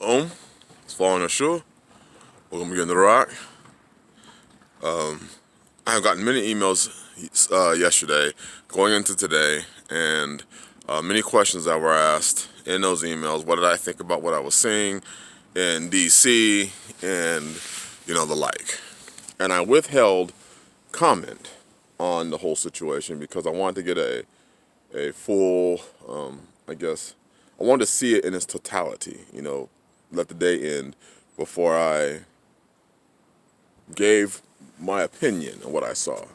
It's following Yahshua. Welcome again to the Rock. I have gotten many emails yesterday, going into today, and many questions that were asked in those emails. What did I think about what I was seeing in DC and, the like. And I withheld comment on the whole situation because I wanted to get a full, I wanted to see it in its totality, let the day end before I gave my opinion on what I saw.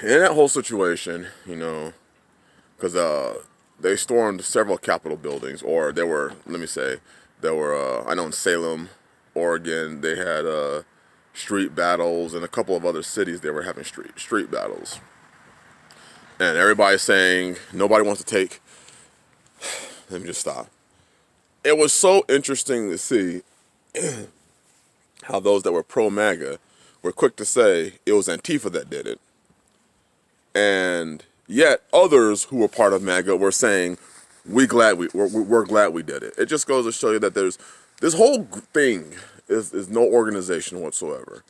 In that whole situation, because they stormed several Capitol buildings, or I know in Salem, Oregon, they had street battles, and a couple of other cities they were having street battles. And everybody's saying nobody wants to take. Let me just stop. It was so interesting to see how those that were pro-MAGA were quick to say it was Antifa that did it. And yet others who were part of MAGA were saying, we're glad we did it. It just goes to show you that there's this whole thing is no organization whatsoever.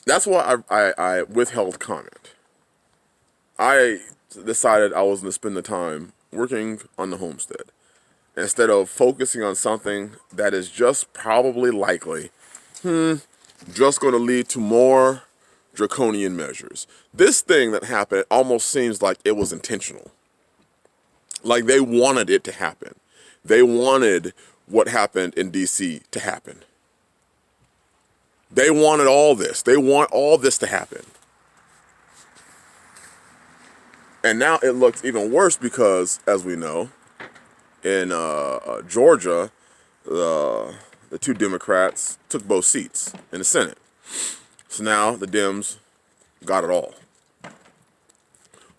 That's why I withheld comment. I decided I was going to spend the time working on the homestead instead of focusing on something that is just probably likely just going to lead to more draconian measures. This thing that happened, it almost seems like it was intentional. Like they wanted it to happen. They wanted what happened in DC to happen. They wanted all this. They want all this to happen. And now it looks even worse because, as we know, in Georgia, the two Democrats took both seats in the Senate. So now the Dems got it all.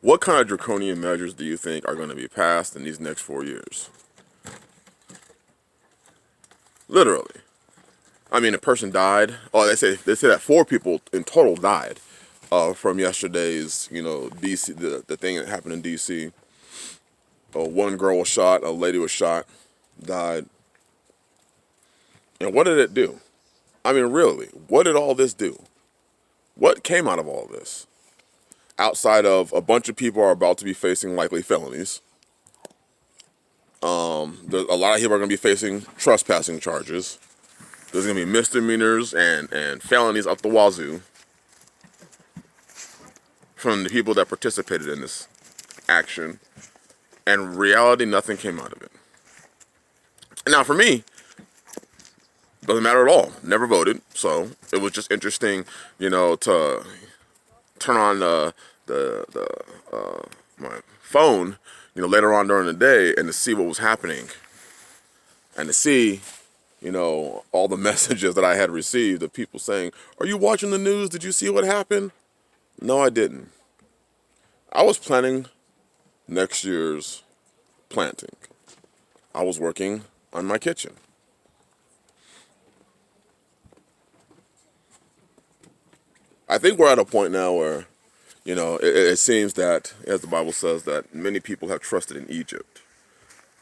What kind of draconian measures do you think are going to be passed in these next 4 years? Literally. I mean, a person died. Oh, they say that 4 people in total died from yesterday's, DC, the thing that happened in DC. One girl was shot, a lady was shot, died. And what did it do? I mean, really, what did all this do? What came out of all this? Outside of a bunch of people are about to be facing likely felonies. A lot of people are going to be facing trespassing charges. There's going to be misdemeanors and felonies up the wazoo from the people that participated in this action. And in reality, nothing came out of it. Now, for me, doesn't matter at all. Never voted, so it was just interesting, to turn on my phone, later on during the day and to see what was happening, and to see, all the messages that I had received of people saying, "Are you watching the news? Did you see what happened?" No, I didn't. I was planning next year's planting. I was working on my kitchen. I think we're at a point now where, it seems that, as the Bible says, that many people have trusted in Egypt.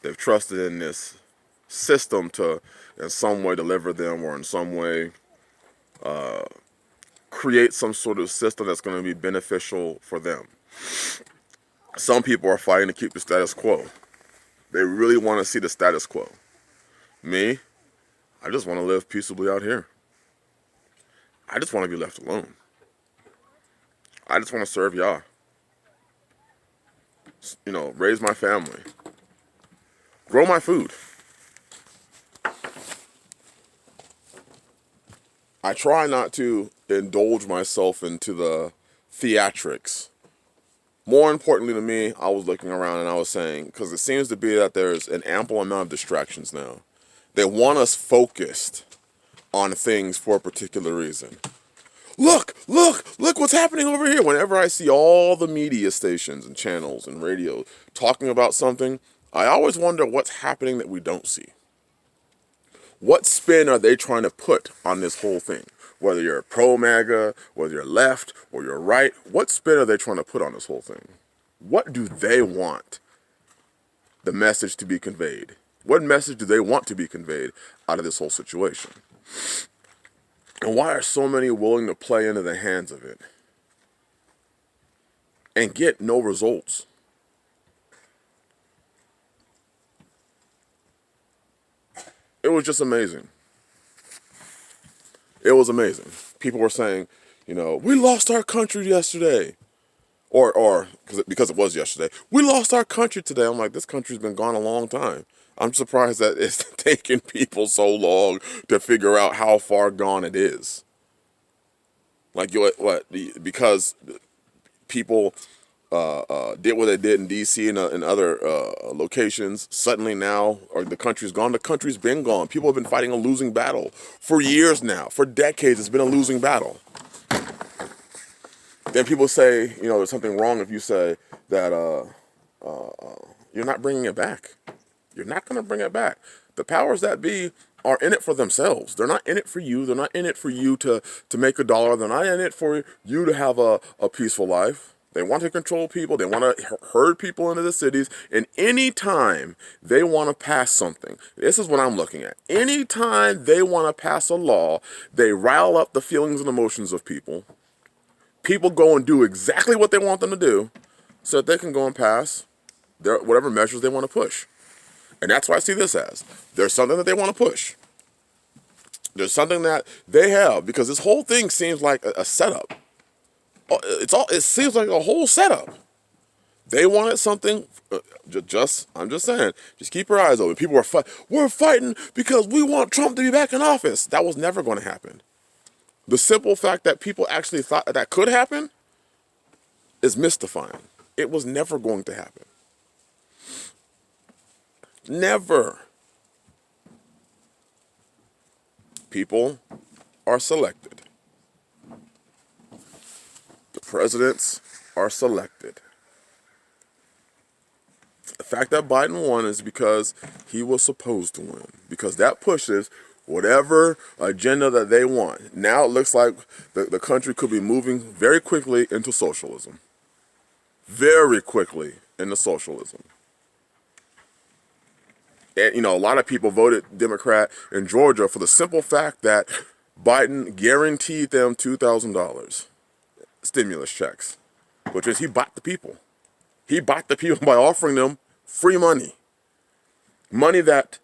They've trusted in this system to, in some way, deliver them, or in some way create some sort of system that's going to be beneficial for them. Some people are fighting to keep the status quo. They really want to see the status quo. Me, I just want to live peaceably out here. I just want to be left alone. I just want to serve Yah. Raise my family. Grow my food. I try not to indulge myself into the theatrics. More importantly to me, I was looking around and I was saying, because it seems to be that there's an ample amount of distractions now. They want us focused on things for a particular reason. Look what's happening over here. Whenever I see all the media stations and channels and radio talking about something, I always wonder what's happening that we don't see. What spin are they trying to put on this whole thing? Whether you're pro-MAGA, whether you're left or you're right, what spin are they trying to put on this whole thing? What do they want the message to be conveyed? What message do they want to be conveyed out of this whole situation? And why are so many willing to play into the hands of it and get no results? It was just amazing. It was amazing. People were saying, you know, we lost our country yesterday. Or because it was yesterday, we lost our country today. I'm like, this country's been gone a long time. I'm surprised that it's taken people so long to figure out how far gone it is. Like, because people did what they did in D.C. and other locations, suddenly now, or the country's gone. The country's been gone. People have been fighting a losing battle for years now. For decades, it's been a losing battle. Then people say, you know, there's something wrong if you say that you're not bringing it back. You're not going to bring it back. The powers that be are in it for themselves. They're not in it for you. They're not in it for you to make a dollar. They're not in it for you to have a peaceful life. They want to control people. They want to herd people into the cities. And any time they want to pass something, this is what I'm looking at. Any time they want to pass a law, they rile up the feelings and emotions of people. People go and do exactly what they want them to do so that they can go and pass whatever measures they want to push. And that's what I see this as. There's something that they want to push. There's something that they have, because this whole thing seems like a setup. It seems like a whole setup. They wanted something. I'm just saying. Just keep your eyes open. People were we're fighting because we want Trump to be back in office. That was never going to happen. The simple fact that people actually thought that could happen is mystifying. It was never going to happen. Never. People are selected. The presidents are selected. The fact that Biden won is because he was supposed to win, because that pushes whatever agenda that they want. Now it looks like the country could be moving very quickly into socialism. Very quickly into socialism. And, you know, a lot of people voted Democrat in Georgia for the simple fact that Biden guaranteed them $2,000 stimulus checks, which is he bought the people. He bought the people by offering them free money. Money that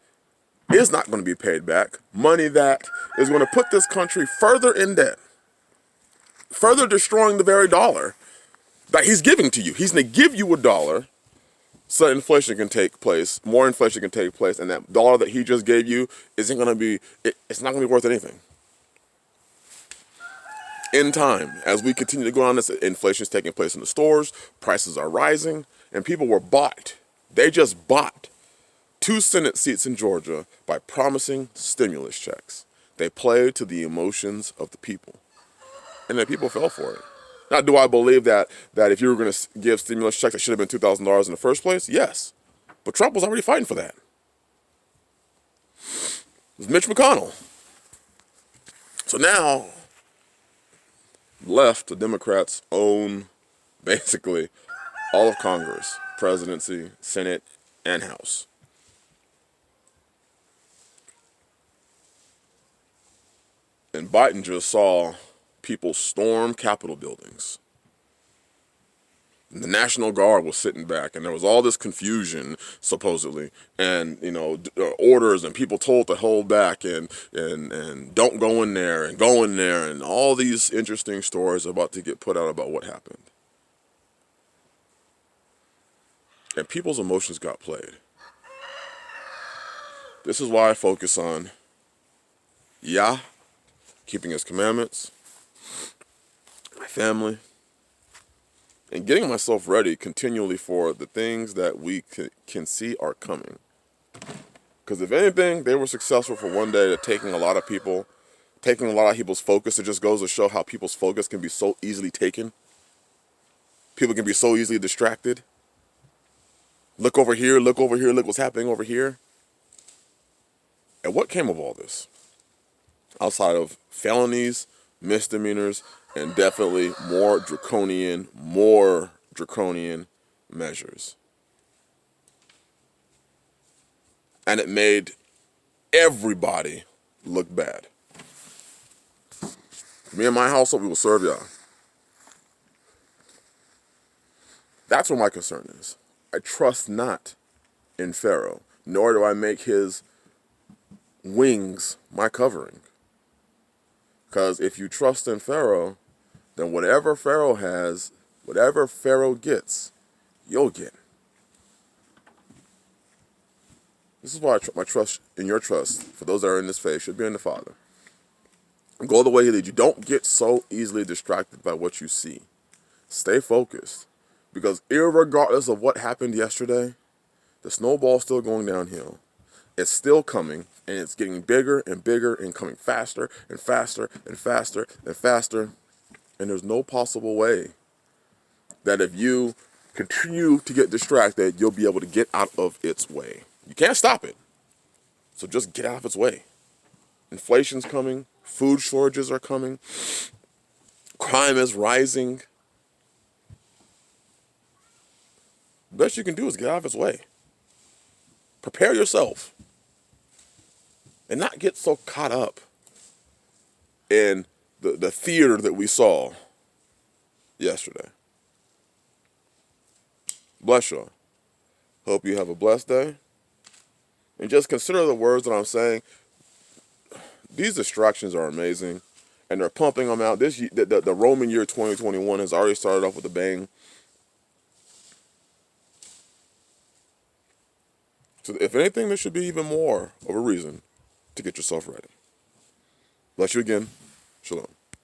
is not going to be paid back. Money that is going to put this country further in debt. Further destroying the very dollar that he's giving to you. He's going to give you a dollar so that inflation can take place, more inflation can take place, and that dollar that he just gave you isn't going to be, it's not going to be worth anything. In time, as we continue to go on, this inflation is taking place in the stores, prices are rising, and people were bought. They just bought 2 Senate seats in Georgia by promising stimulus checks. They played to the emotions of the people, and the people fell for it. Now, do I believe that if you were going to give stimulus checks, it should have been $2,000 in the first place? Yes. But Trump was already fighting for that. It was Mitch McConnell. So now, left, the Democrats own basically all of Congress, presidency, Senate, and House. And Biden just saw people storm Capitol buildings. And the National Guard was sitting back, and there was all this confusion, supposedly, and, you know, orders, and people told to hold back, and don't go in there, and go in there, and all these interesting stories about to get put out about what happened. And people's emotions got played. This is why I focus on Yah, keeping his commandments, my family, and getting myself ready continually for the things that we can see are coming. Because if anything, they were successful for one day at taking a lot of people's focus. It just goes to show how people's focus can be so easily taken. People can be so easily distracted. Look over here, look over here, look what's happening over here. And what came of all this? Outside of felonies, misdemeanors, and definitely more draconian measures. And it made everybody look bad. Me and my household, we will serve Yah. That's what my concern is. I trust not in Pharaoh, nor do I make his wings my covering. Because if you trust in Pharaoh, then whatever Pharaoh has, whatever Pharaoh gets, you'll get. This is why my trust in your trust, for those that are in this faith, should be in the Father. Go the way he leads you. Don't get so easily distracted by what you see. Stay focused. Because irregardless of what happened yesterday, the snowball's still going downhill. It's still coming, and it's getting bigger and bigger and coming faster and faster and faster and faster. And there's no possible way that if you continue to get distracted, you'll be able to get out of its way. You can't stop it. So just get out of its way. Inflation's coming. Food shortages are coming. Crime is rising. The best you can do is get out of its way. Prepare yourself. And not get so caught up in the theater that we saw yesterday. Bless you. Hope you have a blessed day. And just consider the words that I'm saying. These distractions are amazing. And they're pumping them out. The Roman year 2021 has already started off with a bang. So if anything, there should be even more of a reason to get yourself ready. Bless you again. Shalom.